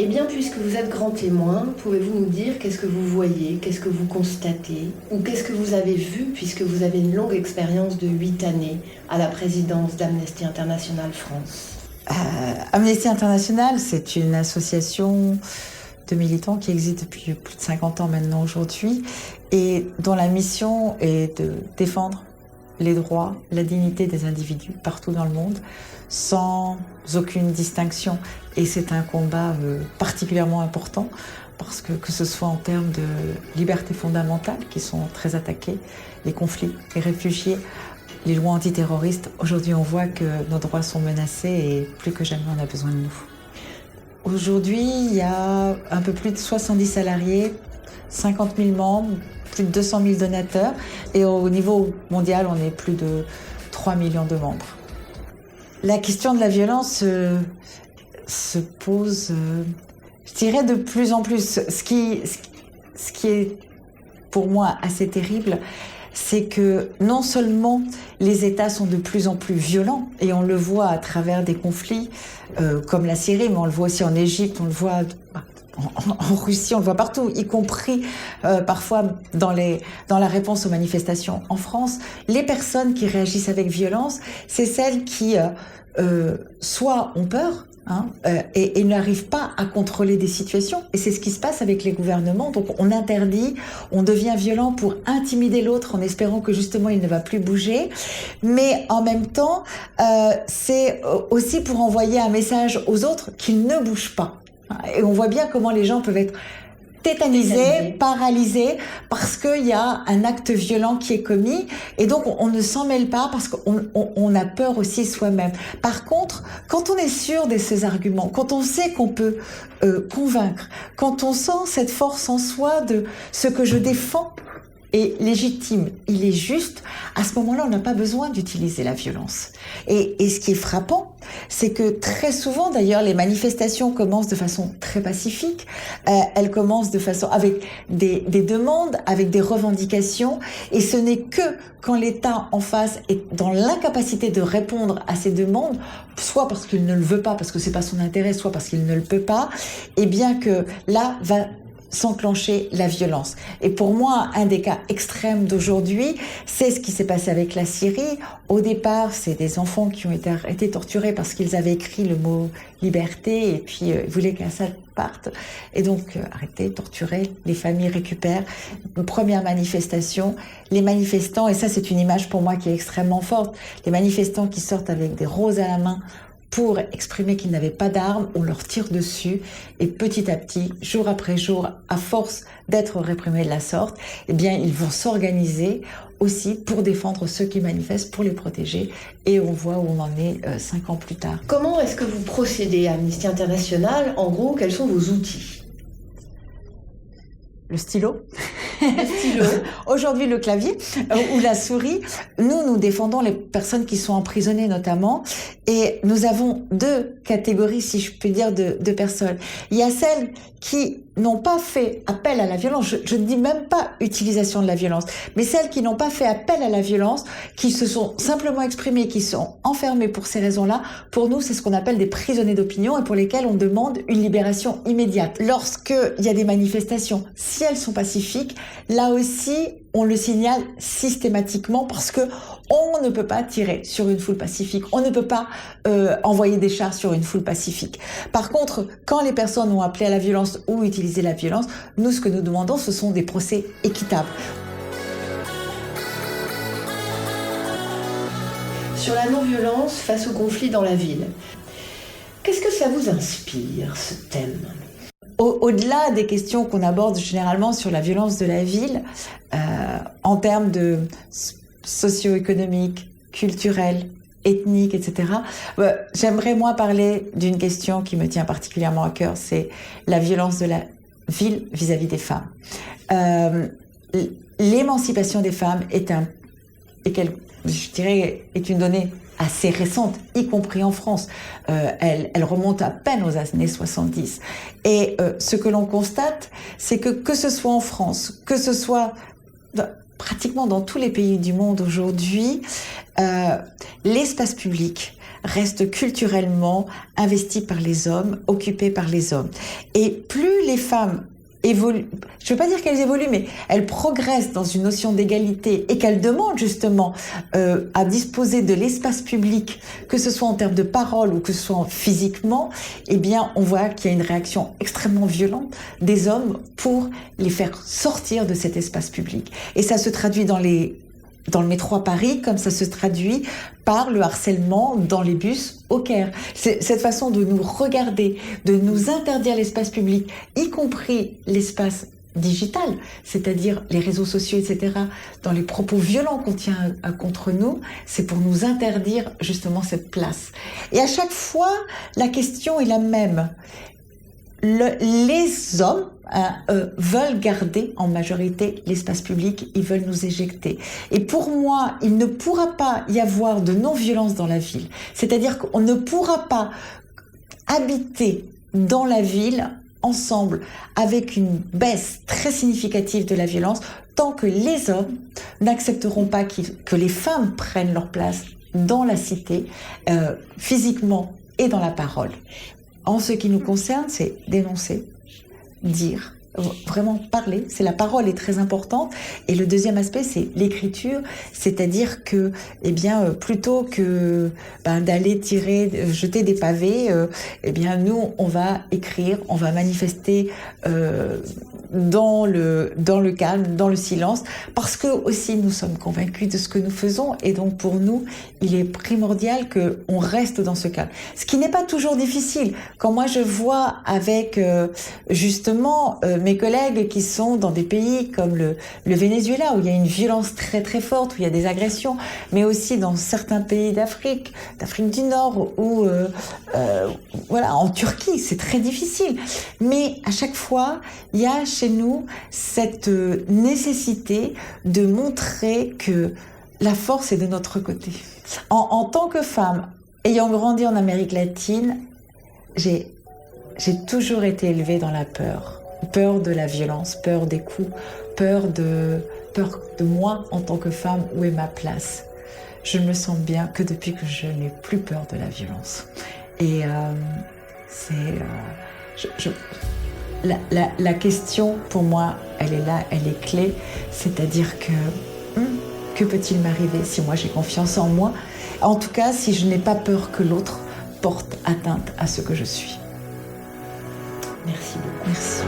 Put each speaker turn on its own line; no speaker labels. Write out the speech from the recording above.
Eh bien, puisque vous êtes grand témoin, pouvez-vous nous dire qu'est-ce que vous voyez, qu'est-ce que vous constatez, ou qu'est-ce que vous avez vu, puisque vous avez une longue expérience de 8 années à la présidence d'Amnesty International France?
Amnesty International, c'est une association de militants qui existe depuis plus de 50 ans maintenant aujourd'hui, et dont la mission est de défendre les droits, la dignité des individus partout dans le monde, sans aucune distinction. Et c'est un combat particulièrement important, parce que ce soit en termes de libertés fondamentales qui sont très attaquées, les conflits, les réfugiés, les lois antiterroristes. Aujourd'hui, on voit que nos droits sont menacés et plus que jamais, on a besoin de nous. Aujourd'hui, il y a un peu plus de 70 salariés, 50 000 membres, plus de 200 000 donateurs. Et au niveau mondial, on est plus de 3 millions de membres. La question de la violence se pose, je dirais, de plus en plus. Ce qui est pour moi assez terrible, c'est que non seulement les États sont de plus en plus violents, et on le voit à travers des conflits comme la Syrie, mais on le voit aussi en Égypte, on le voit en Russie, on le voit partout, y compris parfois dans la réponse aux manifestations en France. Les personnes qui réagissent avec violence, c'est celles qui soit ont peur, et n'arrivent pas à contrôler des situations. Et c'est ce qui se passe avec les gouvernements. Donc on interdit, on devient violent pour intimider l'autre en espérant que justement il ne va plus bouger. Mais en même temps, c'est aussi pour envoyer un message aux autres qu'ils ne bougent pas. Et on voit bien comment les gens peuvent être tétanisés, paralysés, parce qu'il y a un acte violent qui est commis, et donc on ne s'en mêle pas parce qu'on a peur aussi soi-même. Par contre, quand on est sûr de ces arguments, quand on sait qu'on peut convaincre, quand on sent cette force en soi de ce que je défends est légitime, il est juste, à ce moment-là, on n'a pas besoin d'utiliser la violence. Et ce qui est frappant, c'est que très souvent, d'ailleurs, les manifestations commencent de façon très pacifique. Elles commencent de façon avec des demandes, avec des revendications, et ce n'est que quand l'État en face est dans l'incapacité de répondre à ces demandes, soit parce qu'il ne le veut pas, parce que c'est pas son intérêt, soit parce qu'il ne le peut pas, et bien que là va s'enclencher la violence. Et pour moi, un des cas extrêmes d'aujourd'hui, c'est ce qui s'est passé avec la Syrie. Au départ, c'est des enfants qui ont été torturés parce qu'ils avaient écrit le mot liberté, et puis ils voulaient qu'Assad parte. Et donc, arrêtez, torturer, les familles récupèrent. Une première manifestation, les manifestants, et ça c'est une image pour moi qui est extrêmement forte, les manifestants qui sortent avec des roses à la main pour exprimer qu'ils n'avaient pas d'armes, on leur tire dessus, et petit à petit, jour après jour, à force d'être réprimés de la sorte, eh bien, ils vont s'organiser aussi pour défendre ceux qui manifestent, pour les protéger, et on voit où on en est 5 ans plus tard.
Comment est-ce que vous procédez à Amnesty International? En gros, quels sont vos outils?
Le stylo.
Le stylo.
Aujourd'hui, le clavier ou la souris. Nous défendons les personnes qui sont emprisonnées notamment. Et nous avons 2 catégories, si je puis dire, de personnes. Il y a celles qui n'ont pas fait appel à la violence. Je ne dis même pas utilisation de la violence, mais celles qui n'ont pas fait appel à la violence, qui se sont simplement exprimées, qui sont enfermées pour ces raisons-là. Pour nous, c'est ce qu'on appelle des prisonniers d'opinion, et pour lesquels on demande une libération immédiate. Lorsqu'il y a des manifestations, si elles sont pacifiques, là aussi, on le signale systématiquement, parce que on ne peut pas tirer sur une foule pacifique, on ne peut pas envoyer des chars sur une foule pacifique. Par contre, quand les personnes ont appelé à la violence ou utilisé la violence, nous, ce que nous demandons, ce sont des procès équitables.
Sur la non-violence face au conflit dans la ville, qu'est-ce que ça vous inspire, ce thème ?
Au-delà des questions qu'on aborde généralement sur la violence de la ville, en termes de socio-économique, culturel, ethnique, etc., j'aimerais moi parler d'une question qui me tient particulièrement à cœur, c'est la violence de la ville vis-à-vis des femmes. L'émancipation des femmes est une donnée assez récente, y compris en France. Elle remonte à peine aux années 70. Et ce que l'on constate, c'est que ce soit en France, que ce soit pratiquement dans tous les pays du monde aujourd'hui, l'espace public reste culturellement investi par les hommes, occupé par les hommes. Et plus les femmes évoluent, je ne veux pas dire qu'elles évoluent, mais elles progressent dans une notion d'égalité et qu'elles demandent justement à disposer de l'espace public, que ce soit en termes de parole ou que ce soit physiquement, eh bien on voit qu'il y a une réaction extrêmement violente des hommes pour les faire sortir de cet espace public. Et ça se traduit dans le métro à Paris, comme ça se traduit par le harcèlement dans les bus au Caire. C'est cette façon de nous regarder, de nous interdire l'espace public, y compris l'espace digital, c'est-à-dire les réseaux sociaux, etc., dans les propos violents qu'on tient contre nous, c'est pour nous interdire justement cette place. Et à chaque fois, la question est la même. Les hommes veulent garder en majorité l'espace public, ils veulent nous éjecter. Et pour moi, il ne pourra pas y avoir de non-violence dans la ville. C'est-à-dire qu'on ne pourra pas habiter dans la ville ensemble avec une baisse très significative de la violence tant que les hommes n'accepteront pas que les femmes prennent leur place dans la cité, physiquement et dans la parole. En ce qui nous concerne, c'est dénoncer, dire, vraiment parler. C'est la parole est très importante. Et le deuxième aspect, c'est l'écriture, c'est-à-dire que, eh bien, plutôt que d'aller jeter des pavés, eh bien, nous, on va écrire, on va manifester dans le calme, dans le silence, parce que aussi nous sommes convaincus de ce que nous faisons, et donc pour nous, il est primordial que on reste dans ce calme. Ce qui n'est pas toujours difficile. Quand moi je vois avec justement mes collègues qui sont dans des pays comme le Venezuela, où il y a une violence très très forte, où il y a des agressions, mais aussi dans certains pays d'Afrique du Nord, ou voilà, en Turquie, c'est très difficile. Mais à chaque fois, il y a chez nous cette nécessité de montrer que la force est de notre côté. En tant que femme, ayant grandi en Amérique latine, j'ai toujours été élevée dans la peur. Peur de la violence, peur des coups, peur de moi en tant que femme, où est ma place. Je me sens bien que depuis que je n'ai plus peur de la violence. Et la question, pour moi, elle est là, elle est clé. C'est-à-dire que peut-il m'arriver si moi j'ai confiance en moi? En tout cas, si je n'ai pas peur que l'autre porte atteinte à ce que je suis.
Merci beaucoup.
Merci.